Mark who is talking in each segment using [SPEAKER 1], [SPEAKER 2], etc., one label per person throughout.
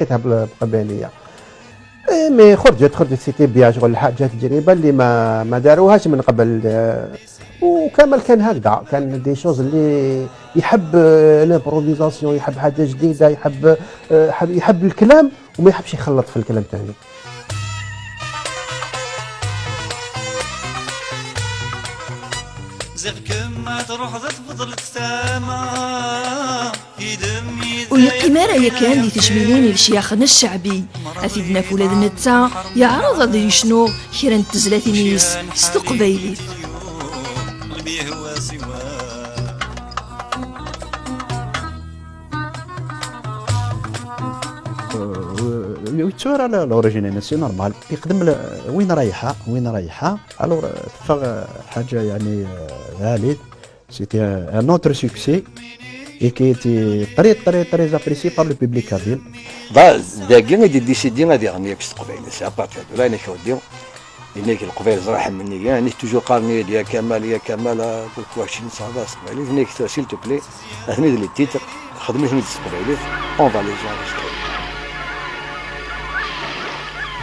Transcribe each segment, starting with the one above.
[SPEAKER 1] لقيتها بالقباليه. مي خرجت سيتي بيان شغل حاجه تجربه اللي ما داروهاش من قبل. وكمل كان هكذا، كان دي شوز اللي يحب الامبروفيزاسيون، يحب حاجه جديده، يحب الكلام وما يحبش يخلط في الكلام تاعي.
[SPEAKER 2] ويقيمارا يكان دي تجميلين لشياخنا الشعبي أفيدنا فولاد نتا يعرض ذي شنو خيرا تزلاتينيس ستقبيلي
[SPEAKER 3] يتصور على لوريجينال سي نورمال يقدم وين رايحه الوغ تفاق حاجه يعني فاليد سيتي ان اوتر سوكسي et qui était très apprécié par le public à Ville.
[SPEAKER 4] داكي غادي ديسيدي غادي يغني باش تقبل سي ابارتير دو لا نيك وديو لانك القبيل زراح مني يعني توجور قارني يا كمال قلت واش نصابا قبيلي نيك سيل تو بلي اثني لي تيتر خدمي هني تقبيلي اون فالي جون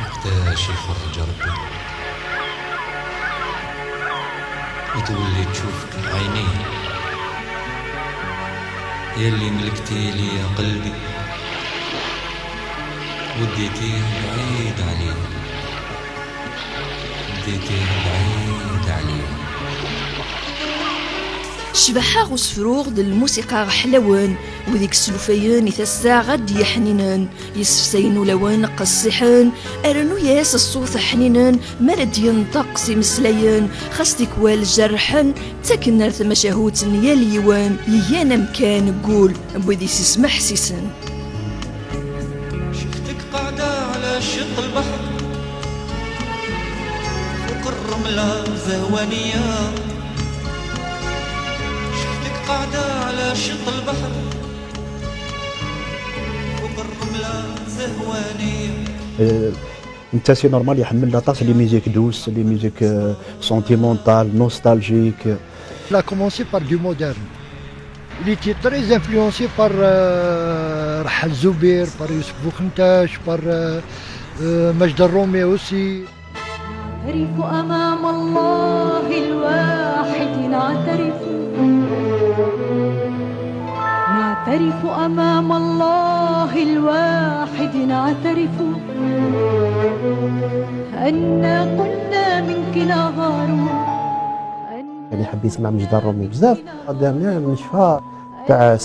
[SPEAKER 5] وقتها يخرج ربي وتولي تشوف عينيه يلي ملكتي لي قلبي وديتيه بعيد عليه
[SPEAKER 2] شبحا غوس فروغ د الموسيقى حلوان وذيك السلوفيان يتسا غد يحنينان يسفسين لوان قصيحان ارنو ياس الصوت حنينان مرد ينطق سي مسليان خاصتك والجرحن تكنر ثم شهوت يا اليوان يانا مكان قول بوذي سسمح سيسن
[SPEAKER 6] شفتك قاعدة على شط البحر فوق الرملة زهوانية قاعدة على شط البحر فوق الرملة زهوانية.
[SPEAKER 3] انت سي نورمال يحمل لاطاس لي ميوزيك دوس لي ميوزيك سونتيمونتال نوستالجيك.
[SPEAKER 7] Il a commencé par du moderne. Il était très influencé par Rahal Zoubeir, par Youssef Boukhentash, par Majd الرومي aussi.
[SPEAKER 8] نعترف أمام الله الواحد نعترف أمام الله الواحد نعترف أن كنا منك نغار.
[SPEAKER 1] يعني حب يسمع مجد الرومي بزاف. دارنا نشفى تاع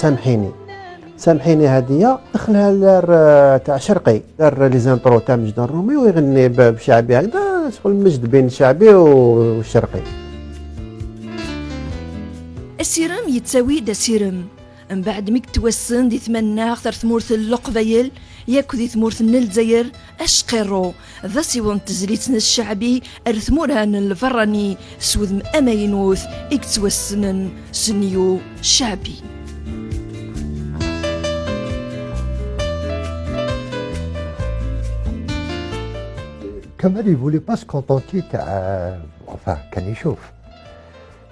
[SPEAKER 1] سامحيني هديه دخلها دار تاع شرقي، دار لي زانترو تاع مجد الرومي ويغني بشعبي هكذا شغل مجد بين الشعبي والشرقي.
[SPEAKER 2] السيرام يتساوي دا سيرم من بعد ميك توسن دي ثمنا خطر ثمورث اللقبيل ياكو دي ثمورث الجزائر اشقيرو ذا سيوان تزليتنا الشعبي ارثمورها الفراني سوذ اماينوث اكتوسنن سنيو شعبي.
[SPEAKER 7] كمال يفولي با سكونتونتي تاع enfin كان يشوف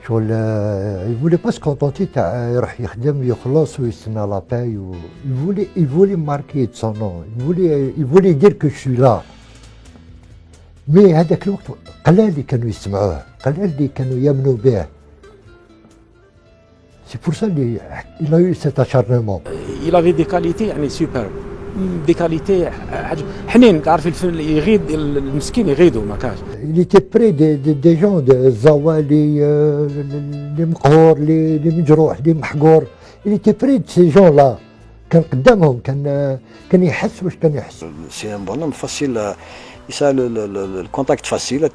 [SPEAKER 7] شغل يفولي با سكونتونتي تاع يروح يخدم يخلص ويستنى لا باي يفولي ماركي سون نون يفولي يدير كو شو لا. مي هذاك الوقت قلال اللي كانوا يسمعوه، قلال اللي كانوا يامنوا به. سي بور سا اللي il a eu cet acharnement.
[SPEAKER 9] Il avait des qualités يعني سوبر دي كاليتي حنين تعرف الفن يغيد المسكين يغيدوا ما كاش.
[SPEAKER 7] Il était près des gens الزوالي اللي مقهور اللي مجروح اللي محقور. Il était près de ces gens là. كان قدامهم كان يحس واش كان يحس.
[SPEAKER 4] سي ان بون فاسيل يسال الكونتاكت فاسيل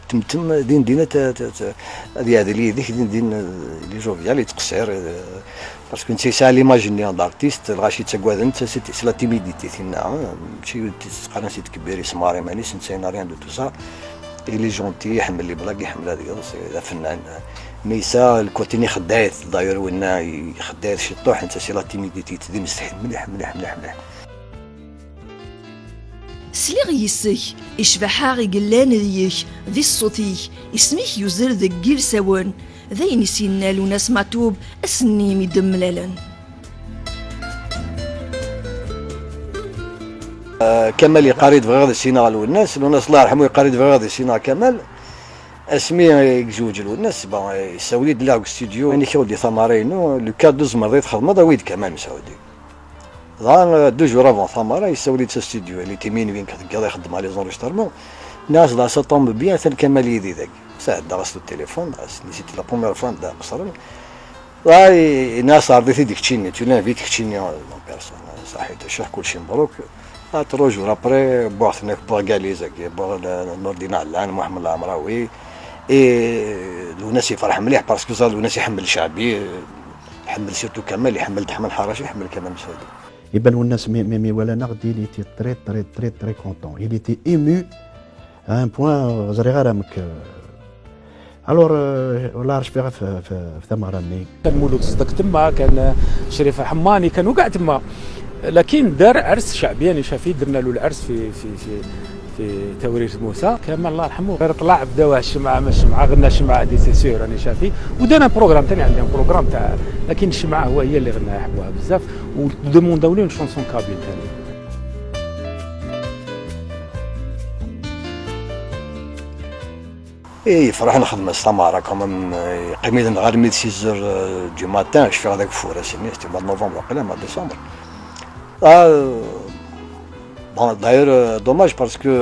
[SPEAKER 4] تمتم دينا هذه اللي دين لي جوفيال اللي تقصير باسكو انت سا ليماجينيون دارتيست الغاشي تسكواد انت سي لا تيميديتي تينا ماشي تقارن سي تكبيري سماري مانيش نسينا ريان دو تو سا لي جونتي يحمل لي بلاك يحمل هذا فنان ميسا الكوتيني خدايت داير ونا خدايت شي طوح انت سي لا تيميديتي تدي مستحيل مليح
[SPEAKER 2] سليغ يسك إشبحا غيقلان ذيك ذي الصوتي اسميك يزر ذكيل سوان ذي نسينا ناس ماتوب أسني مدملالن.
[SPEAKER 4] كمال يقاري دفغ غادي السينا الناس الله يرحمه يقاري دفغ غادي السينا كمال اسمي يزوج الناس با يساولي دلاك ستوديو يعني كيودي ثمارينو لو كاد دوز مريض خدمه دا ويد كمال مسعودي ظهر 2 جور افون ثماره يساولي تاع ستوديو اللي تيمين وين كتلقى يخدم على لي زونجسترمون ناس لا سا طومب بيان ثان كمال يدي ذاك ساعه دغست التليفون نسيت لا بروميير فوا دا قصر واي ناس عرضتي ديك تشيني تولي فيك تشيني بيرسون صحيت شح كلشي مبروك 3 جور ابري بوغ هناك بوغ كاليزا بوغ نور دينا علان محمد العمراوي الناس يفرح مليح باسكو زاد الناس يحمل شعبي يحمل سيرتو كمال يحمل تحمل حراشي يحمل كمال مسعودي
[SPEAKER 3] يبان الناس مي ولا نغدي اللي تي تري تري تري تري كونتون اللي تي ايمو ان بوان زري غرامك الور والله رش فيها في ثمراني
[SPEAKER 9] كان مولود صدق تما كان شريف حماني كانوا كاع تما لكن دار عرس شعبي يعني شافي درنا له العرس في توريث موسى كمال الله يرحمه غير طلع بداو الشمعه ما الشمعه غنى الشمعه دي سي سور راني شافي ودانا بروغرام ثاني عندنا بروغرام تاع لكن الشمعه هو هي اللي غنى يحبوها بزاف ودومونداو لي شونسون كابيل ثاني.
[SPEAKER 4] اي فرحنا خدمه السماره كمان قيمه غير ميد 6 دو ماتان شفي هذاك فورا سيني سيتي مع نوفمبر وقيلا مع ديسمبر bon d'ailleurs dommage parce que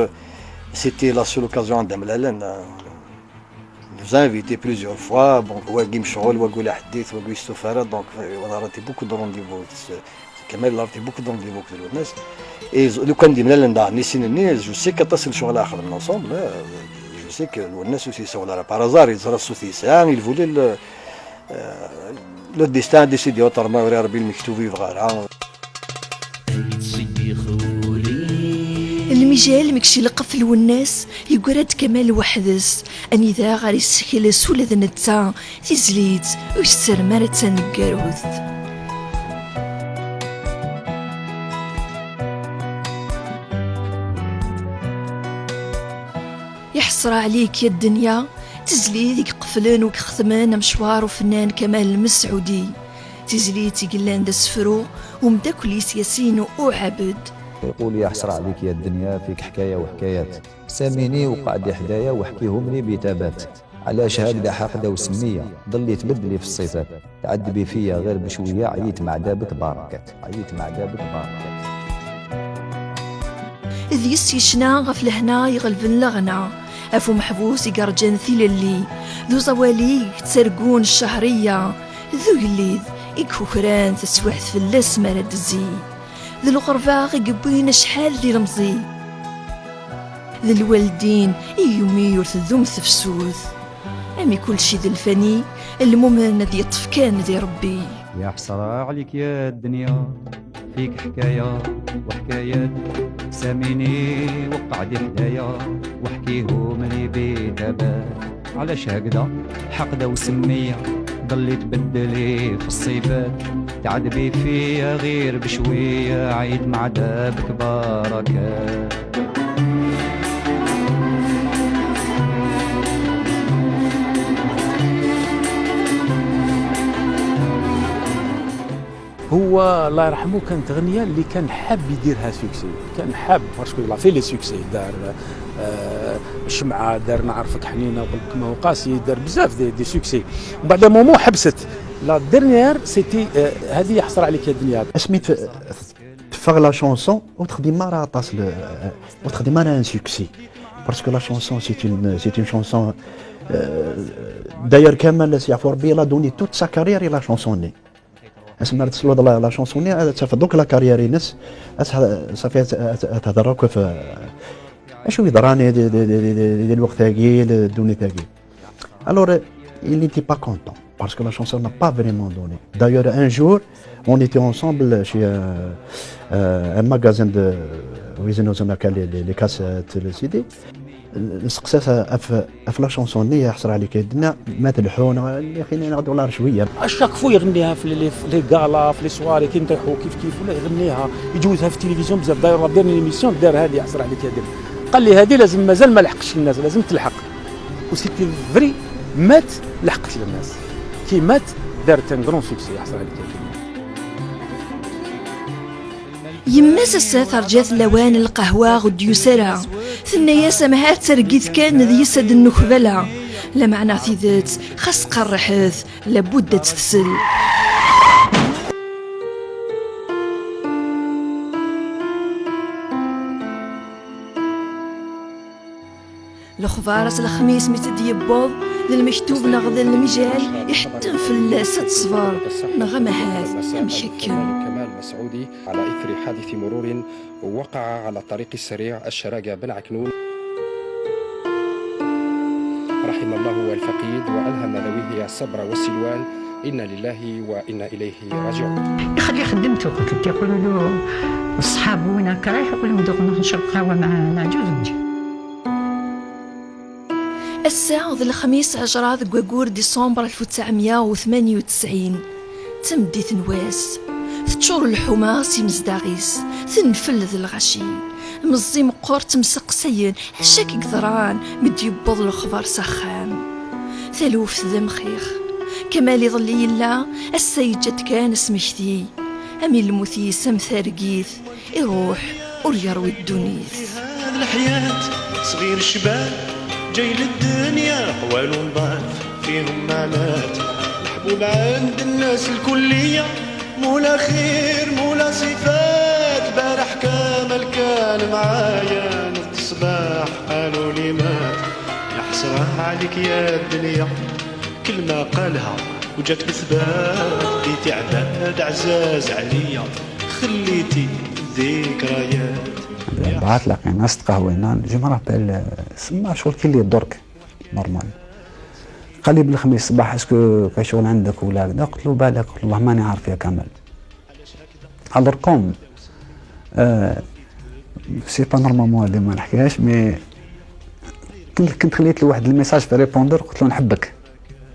[SPEAKER 4] c'était la seule occasion de Mlalen nous a invité plusieurs fois bon واقي مشغول وقول حديث وقول استفاره donc on a raté beaucoup de rendez-vous كمال raté beaucoup de rendez-vous كل الناس et لو كان دي Mlalen دا نسيني جو سي كتصل شغل اخر من ensemble je sais que الناس aussi sont là par hasard ils راسو ثيسان ils voulaient le destin décidé autrement ورا ربي المكتوب يفغار
[SPEAKER 2] المجال مكشي لقفل والناس يقرد كمال وحدس اني ذا غير يسكيل سولا ذنتا تزليت ويستر مرتا نقاروث يحصر عليك يا الدنيا تزلي ذيك قفلان وكختمان مشوار وفنان كمال المسعودي تزلي تقلان دا سفرو ومداكل ياسين وعبد
[SPEAKER 10] يقول يحسر عليك يا الدنيا فيك حكاية وحكايات ساميني وقعد حدايا وحكيهم لي بيتابات علاش هكذا حاقدة وسمية ضلي تبدلي في الصفات تعذبي فيا غير بشوية عييت مع دابك باركات عييت مع دابك باركات
[SPEAKER 2] إذ يسيشنا غفل هنا يغلبن لغنا أفو محبوس يقرجن ثيللي ذو زوالي تسرقون الشهرية ذو يليذ يكوكران تسوحت في اللاس مرد الزي ذو الغرفة يقبين شحال دي المزي ذو الوالدين يومي يرتذوم تفسوث أمي كل شي ذو الفني المؤمن ذي يطف كان ذي ربي
[SPEAKER 11] يا حسرة عليك يا الدنيا فيك حكاية وحكايات ساميني وقعد حدايا وحكيهم لي بيتابات علاش هكذا حقدة وسمية ضلي تبدلي في الصفات تعذبي فيا غير بشوية عيد مع دابك بركات
[SPEAKER 9] هو الله يرحمه كانت غنية اللي كان حاب يديرها سوكسي كان حاب باسكو لا في لي سوكسي دار الشمعة دار نعرفك حنينة وقلبك ما هو قاسي دار بزاف دي سوكسي ومن بعد مومو حبست لا ديرنيير سيتي هذه يحصر عليك الدنيا
[SPEAKER 3] اسميت تفغ لا شونسون وتخدم مرة تصل وتخدم مرة ان سوكسي باسكو لا شونسون سيت اون شونسون داير كامل سي عفوا ربي لا دوني توت سا كارير لا شونسوني اسمها تسلود لا شونسوني تفضلك لا كارير ناس صافي تهضرك في اشو يضراني دي الوقت ثقيل دوني ثقيل الور il n'était pas content parce que la chanson n'a pas vraiment donné. D'ailleurs un jour on était ensemble chez un magasin de où ils nous ont calé les cassettes les CD نسقسها في لا شونسون يحصر عليك الدنيا ما تلحون اللي خلينا ناخذ دولار شويه
[SPEAKER 9] اشاك فو يغنيها في لي كالا في لي سواري كي نطيحوا كيف ولا يغنيها يجوزها في التلفزيون بزاف داير دير ليميسيون دار هذه يحصر عليك هذه قال لي هذه لازم مازال ما لحقش الناس لازم تلحق وسيتي فري مات لحقت للناس كي مات دارت ان كرون سوكسي يحصر عليك
[SPEAKER 2] يما ساسات رجات لوان القهوة غد يسرى ثنيا سمهات ترقيت كان ذي يسد النكبلة لا معنى في ذات خاص قرحث لابد تتسل. الخبار الخميس متدي بوض ذا المكتوب نغذا المجال يحتم في اللاسة صفار نغمهات مشكل.
[SPEAKER 12] كمال مسعودي على إثر حادث مرور وقع على الطريق السريع الشراقة بن عكنون، رحم الله الفقيد وألهم ذويه الصبر والسلوان، إنا لله وإنا إليه راجعون.
[SPEAKER 13] يخلي خدمته قلت لك يقولوا له الصحاب وين رايح يقول لهم دوغ نشرب قهوة مع جوز نجي.
[SPEAKER 2] الساعة الخميس 10 قوقور ديسمبر 1998 تمديت نواس تشور الحمى سيمزداغيس تنفلذ الغشي مزي مقور تمسقسين هشاك كثران مدي يبوض الخبر سخان ثلوف ذا مخيخ كمال يظل يلا السيجد كان اسمشتي أمي المثي سم ثارقيث يروح وريروي الدنيث.
[SPEAKER 14] هذه الحياة صغير الشباب جاي للدنيا حوال ونضاف فيهم معنات محبوب عند الناس الكلية مولا خير مولا صفات. بارح كامل كان معايا نض الصباح قالوا لي مات يا حسرة عليك يا الدنيا كلمة قالها وجات بثبات بيتي عباد عزاز عليا خليتي ذكريات.
[SPEAKER 3] بعث لك ناس تقهوينا جو مرابيل سما شغل كي اللي درك نورمال. قال لي بالخميس الصباح اسكو كاين شغل عندك ولا هكذا؟ قلت له بالك، قلت والله ماني عارف يا كامل. الركم سي با نورمالمون هذه ما نحكيهاش، مي كنت خليت له واحد الميساج في ريبوندر قلت له نحبك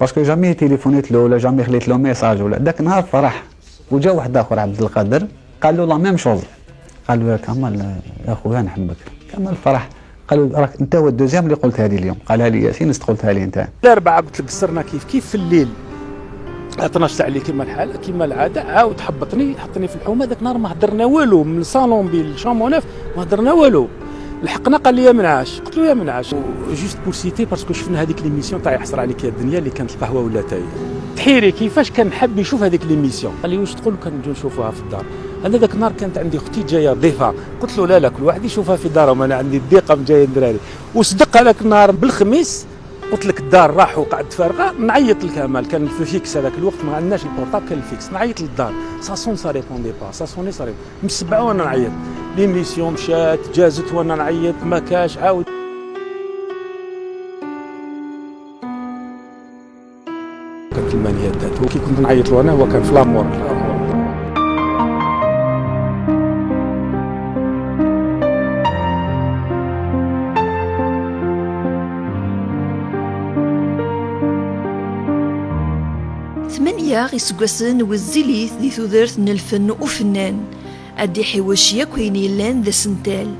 [SPEAKER 3] باسكو جامي تليفونيت له ولا جامي خليت له ميساج ولا. داك النهار فرح وجا واحد اخر عبد القادر قال له لا ميم شوز، قال له يا كمال يا خويا نحبك. كمال فرح قال له راك انت هو الدوزيام اللي قلتها لي اليوم. قالها لي ياسين قلتها لي انت.
[SPEAKER 9] الاربعاء قلت لك قصرنا كيف في الليل 12 ساعه اللي كيما الحال كيما العاده، عاود حطني في الحومه. ذاك النهار ما هضرنا والو من الصالون بالشامونيف ما هضرنا والو. لحقنا قال لي يا منعاش، قلت له يا منعاش جوست بور سيتي باسكو شفنا هذيك ليميسيون تاع يحصر عليك يا الدنيا اللي كانت القهوه ولا تاي تحيري كيفاش كان حاب يشوف هذيك ليميسيون. قال لي واش تقول كان نجي نشوفوها في الدار. انا ذاك النهار كانت عندي اختي جايه ضيفه، قلت له لا كل واحد يشوفها في دارهم، انا عندي الضيقه جايه الدراري. وصدق هذاك النهار بالخميس قلت لك الدار راحوا قعدت فارغه، نعيط لكمال كان في فيكس هذاك الوقت ما عندناش البورطاب كان الفيكس، نعيط للدار ساسون سا ريبوندي با ساسوني صاري مسبعه وانا نعيط. ليميسيون مشات جازت وانا نعيط ما كاش عاود. كانت المانيات وكي كنت نعيط له انا هو كان في لامور.
[SPEAKER 2] غيسكواسن والزليث ذي ثودرت من الفن وفنان أدي حواشيا كوين يلان ذا سنتال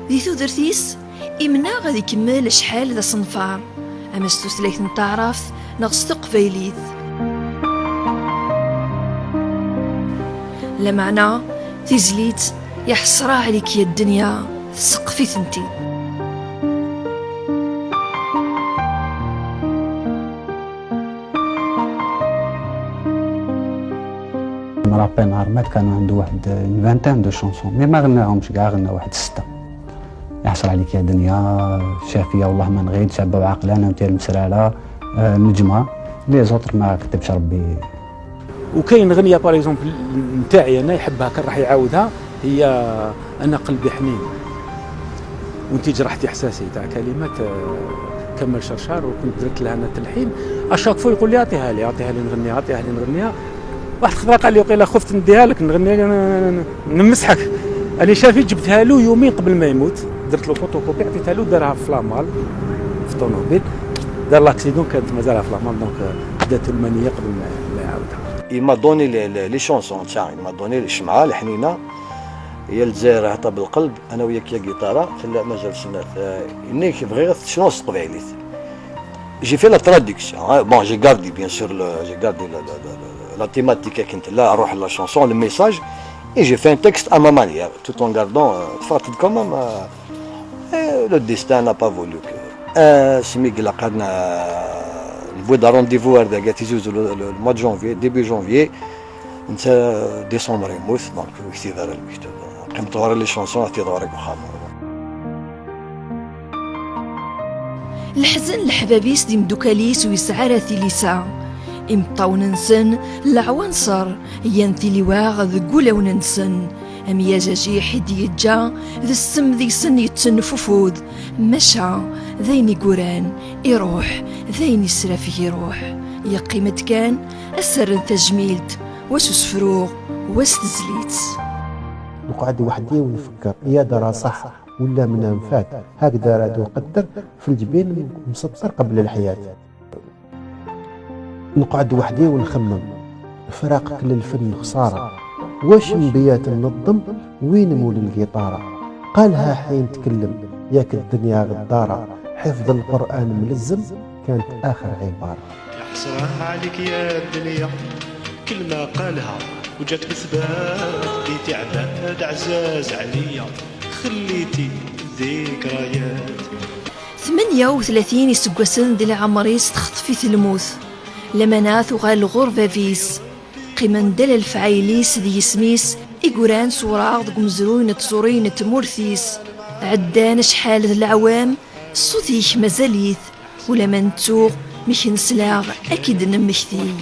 [SPEAKER 2] ذي ثودرتيس إمنا غادي يكمل شحال ذا صنفار أما ستوسليت نتعرف نغس تقفايليث لا معنى تزليت يحصرا عليك يا الدنيا سقفي ثنتي.
[SPEAKER 3] مرابي نهار مات كان عنده واحد 20 دو شونسون مي ما غناهمش كاع، غنى واحد 6. يحصل عليك يا دنيا، شافيه والله ما نغيد، شابه وعقلانه وتير مسراله، نجمه لي زوتر ما كتبش ربي.
[SPEAKER 9] وكاين غنيه باغ اكزومبل نتاعي انا يحبها كان راح يعاودها، هي انا قلبي حنين وانت جرحتي احساسي تاع كلمات كمل شرشار، وكنت درت لها انا تلحين اشاك فو يقول لي اعطيها لي نغنيها اعطيها لي نغنيها. واحد الخطره قال لي وقيلا خفت نديها لك نغني نمسحك. انا شافيت جبتها له يومين قبل ما يموت، درت له فوتوكوبي عطيتها له دارها في فلامال في الطوموبيل، دار لاكسيدون كانت مازالها في فلامال دونك دات المانيه قبل ما يعاودها.
[SPEAKER 4] il m'a donné les chansons تاعي، il m'a donné الشمعه الحنينه هي الجزائر هطا بالقلب انا وياك يا جيتاره لا ما جالسنا انك بغيت شنو قبيليت. J'ai fait la traduction. Bon, j'ai gardé bien sûr j'ai gardé la thématique كنت لا اروح la chanson, le message. Et j'ai fait un texte à ma manière, tout en gardant Fatid quand même. Le destin n'a pas voulu que. سميك لقينا البويضة رونديفو هذاك تيجوز الموا دو جونفي ديبي جونفي انت ديسمبر يموت دونك كتب على المكتوب قيمت ورا لي شونسون عطي دورك وخا
[SPEAKER 2] الحزن الحبابيس دي مدوكاليس ويسعى راثي ليسا إمطاو ننسن العوانصر ينثي لواغ ذقولا وننسن أم يجاجي حدي يجا ذا السم ذي سن يتنففوذ مشى ذين يقوران يروح ذين يسرى فيه يروح يقيمت كان السر تجميلت واش سفروغ واش تزليت
[SPEAKER 1] نقعد وحدي ونفكر يا درا صح ولا من فات هكذا راد قدر في الجبين مسطر قبل الحياة. نقعد وحدي ونخمم فراقك للفن خسارة واش نبيات ننظم وين مول القيطارة قالها حين تكلم ياك الدنيا غدارة حفظ القرآن ملزم كانت آخر عبارة.
[SPEAKER 14] حسرة عليك يا الدنيا كلمة قالها وجات بثبات ديتي عباد عزاز عليا خليتي ذكريات
[SPEAKER 2] 38 يسقسن دي العمريس تخطفي الموت لمناث وغال الغربة فيس قيمن دل الفعايليس ذي سميس إيقوران صوراغ دق مزروين تصورين تمورثيس عدان شحال العوام الصوتيك مازاليث ولا من تسوغ مش نسلاغ أكيد نمشتي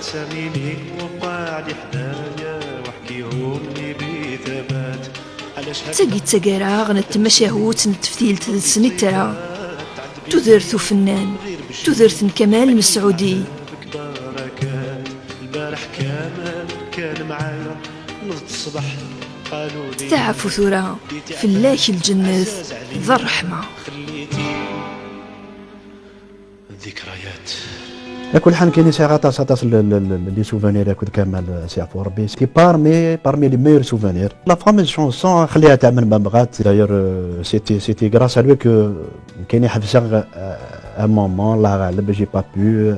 [SPEAKER 14] ساميني وقاعد حدايا واحكيهم لي بثبات
[SPEAKER 2] تاقي تاقراغ نتمشاهوت نتفتيلت السنترا تذرث فنان تذرث كمال مسعودي
[SPEAKER 14] البارح كامل كان معايا نض الصبح قالوا لي
[SPEAKER 2] تعفو ثرى في الله الجنة ذا الرحمة
[SPEAKER 14] الذكريات.
[SPEAKER 3] على كل حال كاين ساعات لي سوفونير ياكل كامل سي عفو ربي سي بارمي لي ميور سوفونير لا فاميز شونسون خليها تعمل ما بغات داير سيتي غراس ا لوي كو كاين يحبسها ان مومون لا غالب جي با بو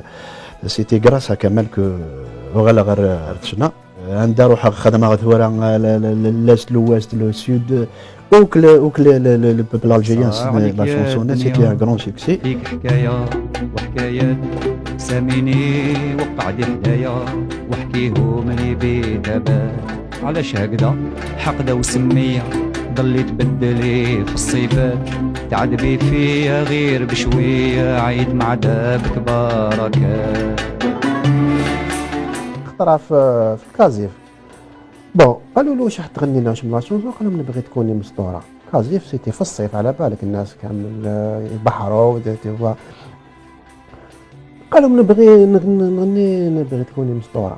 [SPEAKER 3] سيتي غراس ا كمال كو وغلا غير عرفتنا عندها روحها خدمه ثوره لاست لويست لو سود اوك لو بوبل الجيريان لا شونسون سيتي ان غران سوكسي
[SPEAKER 11] فيك حكايه وحكايات ساميني وقعدي حدايا واحكيهم لي بثبات علاش هكذا حقده وسميه ضلي تبدلي في الصفات تعذبي فيا غير بشويه عيد مع دابك بركات
[SPEAKER 1] اخترع في كازيف بون قالوا له واش تغني لنا واش من لاشونسون قال لهم نبغي تكوني مسطوره كازيف سيتي في الصيف على بالك الناس كامل يبحروا قال لهم نبغي تكوني مسطوره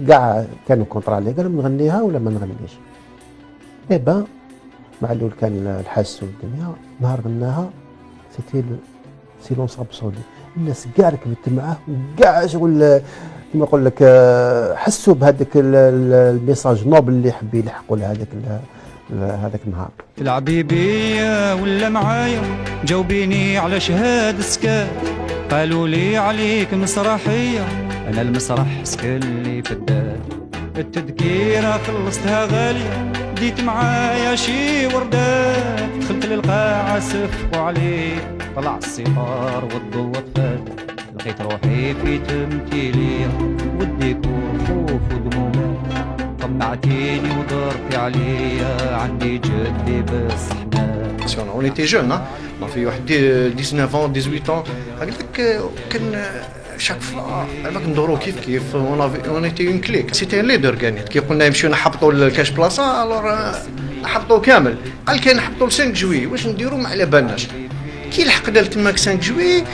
[SPEAKER 1] كاع كانوا كونطرالي قال لهم نغنيها ولا ما نغنيش ايبا معلول كان الحس والدنيا نهار غناها سيتي سيلونس ابسولي الناس كاع ركبت معاه وكاع شغل كما نقول لك حسوا بهذاك الميساج نوبل اللي حب يلحقوا هذاك النهار.
[SPEAKER 11] تلعبي بيا ولا معايا جاوبيني على شهاد سكات قالوا لي عليك مسرحيه انا المسرح سكلي في الدار التذكيره خلصتها غاليه ديت معايا شي وردات دخلت للقاعه صفقوا عليه طلع السيطار والضوء طفات لقيت روحي في تمثيليه والديكور خوف ودمومات طمعتيني وضربتي عليا عندي جدي بالصحنات.
[SPEAKER 15] On était jeunes, hein. On a fait 19 ans, 18 ans. كان chaque fois ندورو كيف on était une clique. C'était un leader كان كي قلنا نمشيو نحبطوا الكاش بلاصه الور نحبطوا كامل قال كان نحبطوا 5 جوي واش نديروا ما على بالناش كي لحقنا لتماك 5 جوي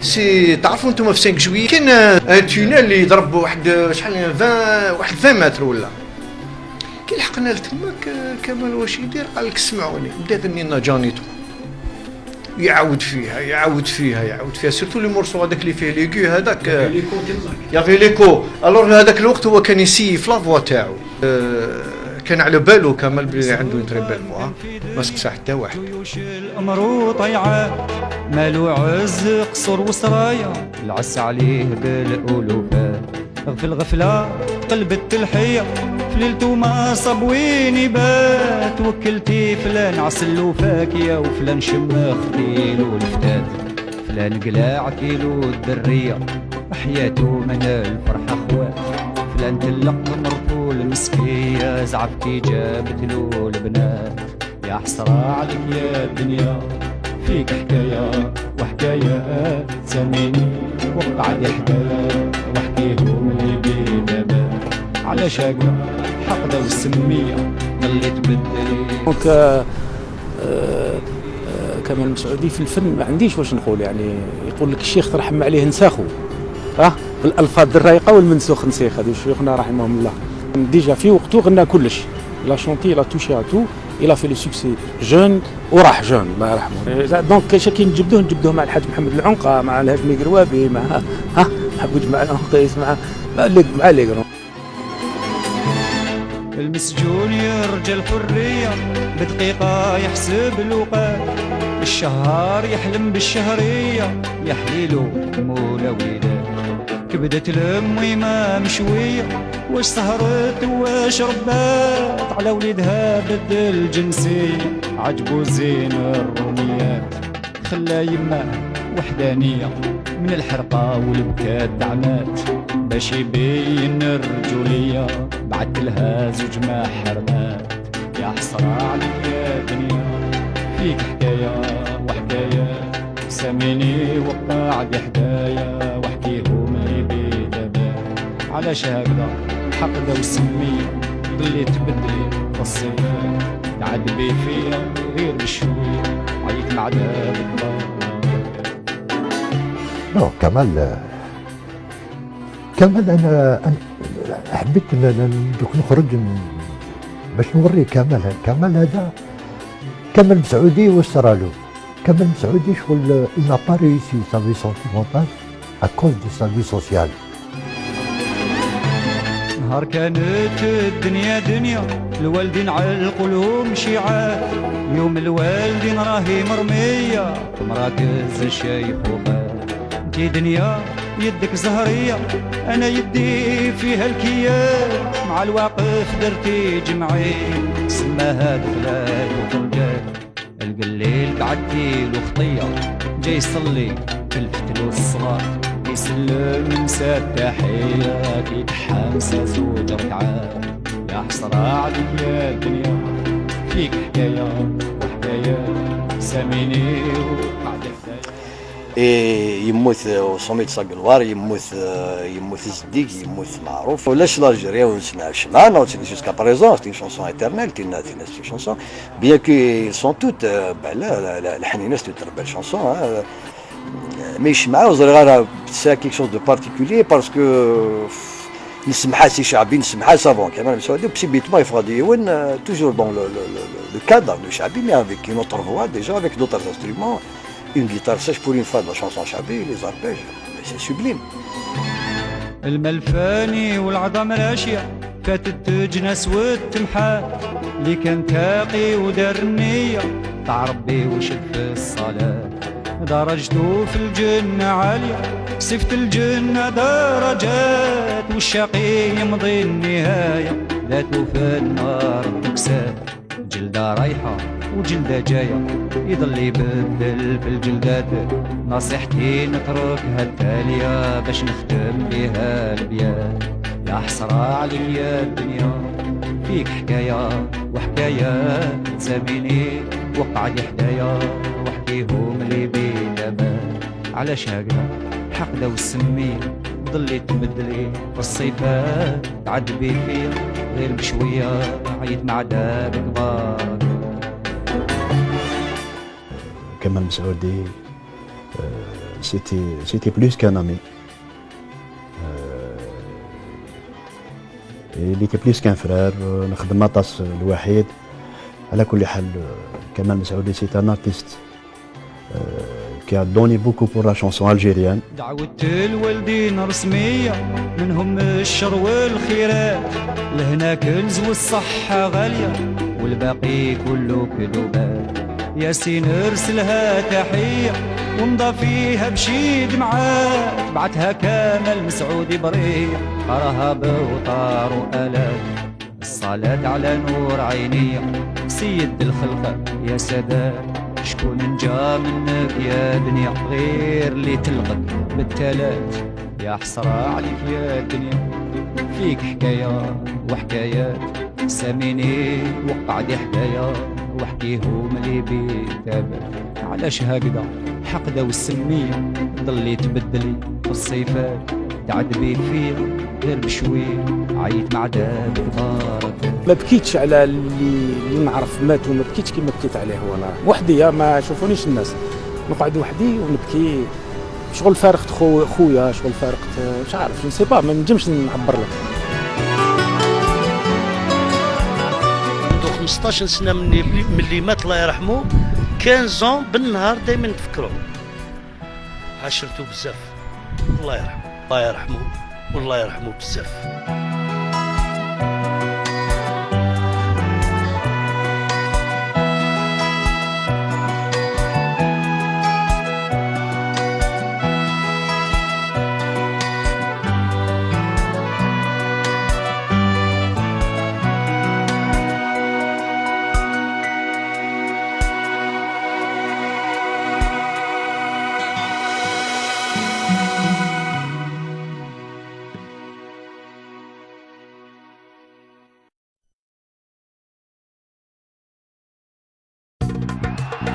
[SPEAKER 15] سي تعرفوا انتم في 5 جوي كاين ان تونيل اللي يضرب واحد شحال 20 متر ولا كي لحقنا لتماك كمال واش يدير قال لك اسمعوني بدا ثنينا جانيتو يعاود فيها سيرتو لي مورسو هذاك اللي فيه ليغو هذاك يافي ليكو الور هذاك الوقت هو كان يسيف لافوا تاعو كان على بالو كمال بلي عنده تريبل موا ما سكسا حتى واحد
[SPEAKER 11] الامر طيعه مالو عز قصر وسرايا العس عليه بالالوفات في الغفله وتقلبت الحية في ليلتو ما صاب وين يبات وكلتي فلان عسل وفاكية وفلان شماخ كيلو الفتات فلان قلاع كيلو الدرية حياته من الفرحة خوات فلان تلق مرتو المسكية زعفتي جابت له البنات يا حسرة عليك يا الدنيا فيك حكاية وحكايات ساميني وقعد حكاية واحكيهم اللي بيدابا على شاقة حقدة والسمية ضلي تبدلي
[SPEAKER 9] دونك كمال مسعودي في الفن ما عنديش واش نقول يعني يقول لك الشيخ ترحم عليه نساخو بالالفاظ الرايقه والمنسوخ نسيخ هذو شيوخنا رحمهم الله ديجا في وقته غنى كلش لا شونتي لا توشي ا تو الى في لو سوكسي جون وراح جون الله يرحمه دونك شا كي نجبدوه مع الحاج محمد العنقه مع الهاشمي قروابي مع حبوج مع العنقيس مع لي
[SPEAKER 11] المسجون يرجى الحرية بدقيقة يحسب الوقت الشهر يحلم بالشهرية يحليلو مولا وليدات كبدت الأم مشوية واش سهرت واش ربات على وليدها بدل جنسية عجبو زين الروميات خلا يماه وحدانية من الحرقة والبكات دعمات باش يبين الرجولية بعت لها زوج محرمات يا حسرة عليك يا دنيا فيك حكاية وحكاية ساميني وقاعد حدايا واحكيهم اللي بيدابا علاش هكذا حقدة وسمية ضلي تبدلي والصيفات تعذبي فيا غير بشوية عيط مع داب
[SPEAKER 7] نو كمال انا حبيت دوك نخرج باش نوري كمال هذا كمال مسعودي واش صرالو كمال مسعودي شغل il n'a pas réussi sa vie sentimentale à cause de sa vie sociale.
[SPEAKER 11] نهار كانت الدنيا دنيا الوالدين علقوا لهم شيعات يوم الوالدين راهي مرمية مراكز الشيخ وخال انتي دنيا يدك زهرية انا يدي فيها الكيان مع الواقف درتي جمعين سماها دخلاي وخرجات القليل بعدتي له خطية جاي يصلي تلفت له الصلاة يسلم نسى التحية كي تحمسة زوج ركعات يا حسرة عليك يا الدنيا فيك حكاية وحكاية ساميني وقعد
[SPEAKER 4] يموت وصميت صقلوار يموت الزديق يموت معروف ولاش l'Algérien ونسمع الشمعانة jusqu'à présent c'est une chanson éternelle c'est une chanson bien qu'ils sont toutes الحنينة c'est une très belle chanson mais الشمعة وزرغارة c'est quelque chose de particulier parce que نسمعها سي شعبي نسمعها سافون كمان مسعودي بسيبيتمون يفرض يون toujours dans le cadre de Chabi mais avec une autre voix déjà avec d'autres instruments. Une guitare sèche pour une fois de la chanson chabée, les arpèges, c'est sublime.
[SPEAKER 11] الملفاني والعظام راشية فاتت جناس والتمحات اللي كان تاقي ودار النية تاع ربي وشد في الصلاة درجته في الجنة عالية صفت الجنة درجات والشقي يمضي النهاية ذاته في النار تكسات جلدة رايحة وجلدة جاية يضل يبدل في الجلدات نصيحتي نتركها التالية باش نختم بها البيات يا حسرة عليك يا الدنيا فيك حكاية وحكايات زميلي وقعد حدايا واحكيهم اللي بيدابا علاش هكذا حقدة والسمية ضلي تمدلي في الصيفات تعذبي فيا غير بشوية عيط مع داب كبار
[SPEAKER 3] Kamal Messaoudi, c'était plus qu'un ami. Il était plus qu'un frère. نخدم مطاس الوحيد. على كل حال Kamal Messaoudi c'est un artiste qui a donné beaucoup pour la chanson algérienne.
[SPEAKER 11] دعوت الوالدين رسمية منهم الشر والخيرات لهنا كنز والصحة غالية والباقي كله كذوبات ياسين ارسلها تحية ومضى فيها بشي دمعات بعتها كامل مسعودي برية قراها بوطار وآلات. الصلاة على نور عيني سيد الخلق يا سادات. شكون نجا منك يا دنيا غير اللي تلقك بالتالات. يا حسرة عليك يا دنيا فيك حكاية وحكايات. ساميني وقع دي حكاية وحكيهم اللي بيتابع. علاش هكذا حقده والسمية ضلي تبدلي في الصيفات. تعذبي فيا غير بشوية عيط مع دابك طارت.
[SPEAKER 9] ما بكيتش على اللي نعرف مات وما بكيتش كيما بكيت عليه والله وحدي. ما شوفونيش الناس نقعد وحدي ونبكي. شغل فارقت خويا شغل فارقت مش عارف جو سي با ما نجمش نعبر لك.
[SPEAKER 14] منذ 15 سنه من اللي مات الله يرحمه 15 بالنهار دائما نفكروا. عاشرته بزاف الله يرحمه الله يرحمه والله يرحمه بزاف.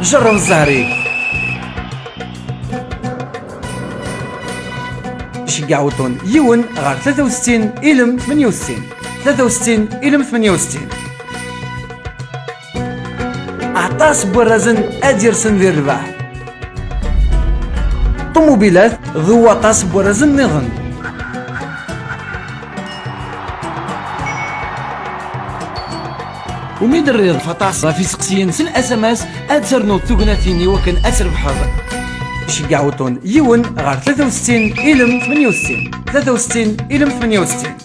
[SPEAKER 16] جرم الزهري شقع وطن يون غير 63 إلم 68 63 إلم 68. عطاس بورازن أدير سندير البحر. طوموبيلات ذو عطاس بورازن نظن. وميد الرياض فطاس في سقسيين سن اسماس اتسرنو تقناتيني وكان اتربح شقع وطن يون غير 63 إلم 68 63 إلم 68.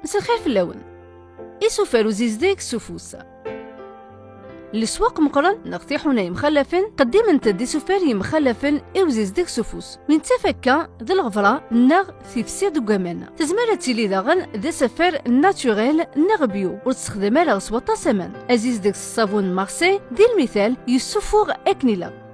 [SPEAKER 17] مساء الخير في اللون. إسوفار وزيزديك سوفوسا السواق مقرن نغتي حناي مخلفن قديم انت دي سوفاري مخلفن اوزيزديك سوفوس من تفكا ذا الغفرة نغ في فساد وقامانا تزمالة تيلي داغن ذا سفر ناتوريل نغ بيو وتستخدم على غسوة سمان أزيزديك الصابون مارسي دي المثال يسوفوغ اكنيلا